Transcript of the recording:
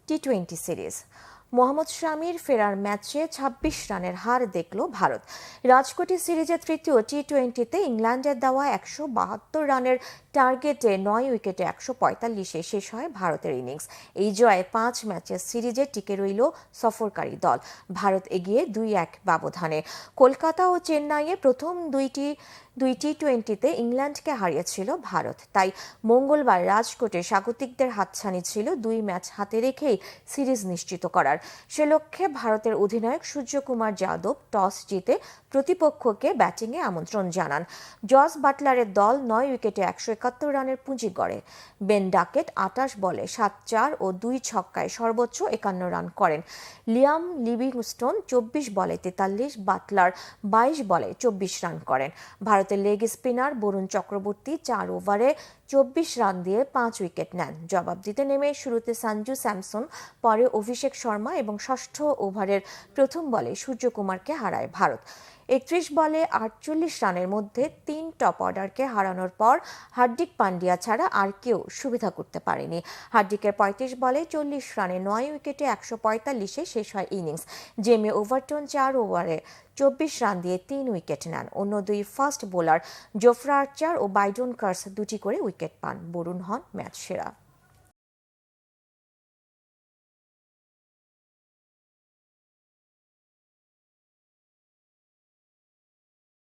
টি-20 series. Mohammad শামির ফেরার ম্যাচে ২৬ রানের হার দেখল ভারত। রাজকোটে সিরিজের তৃতীয় টি-20তে ইংল্যান্ডের দেওয়া ১৭২ রানের টার্গেটে ৯ উইকেটে ১৪৫-এ শেষ হয় ভারতের ইনিংস। এই জয়ে ৫ ম্যাচের সিরিজে টিকে রইল সফরকারী দল। ভারত এগিয়ে ২-১ ব্যবধানে। কলকাতা ও চেন্নাইয়ে প্রথম দুই টি-20তে ইংল্যান্ডকে হারিয়েছিল ভারত। তাই মঙ্গলবার রাজকোটে স্বাগতিকদের হাতছানি ছিল ২ ম্যাচ হাতে রেখেই সিরিজ নিশ্চিত করার। সে লক্ষ্যে ভারতের অধিনায়ক সূর্যকুমার যাদব টস জিতে প্রতিপক্ষকে ব্যাটিংয়ে আমন্ত্রণ জানান। জস বাটলারের দল ৯ উইকেটে ১৭১ রানের পুঁজি গড়ে। বেন ডাকেট ২৮ বলে ৭-৪ ও ২ ছক্কায় সর্বোচ্চ ৫১ রান করেন। লিয়াম লিভিংস্টোন ২৪ বলে ৪৩, বাটলার ২২ বলে ২৪ রান করেন। ভারতের লেগ স্পিনার বরুণ চক্রবর্তী ৪ ওভারে ২৪ রান দিয়ে ৫ উইকেট নেন। জবাব দিতে নেমে শুরুতে সঞ্জু স্যামসন, পরে অভিষেক শর্মা এবং ষষ্ঠ ওভারের প্রথম বলে সূর্যকুমারকে হারায় ভারত। ৩১ বলে ৪৮ রানের মধ্যে ৩ টপ অর্ডারকে হারানোর পর হার্দিক পান্ডিয়া ছাড়া আর কেউ সুবিধা করতে পারেনি। হার্দিকের ৩৫ বলে ৪০ রানে ৯ উইকেটে ১৪৫-এ শেষ হয় ইনিংস। জেমি ওভারটন ৪ ওভারে ২৪ রান দিয়ে ৩ উইকেট নেন। অন্য দুই ফাস্ট বোলার জোফরা আর্চার ও বাইডন কার্স দুটি করে উইকেট পান। বরুণ হন ম্যাচ সেরা।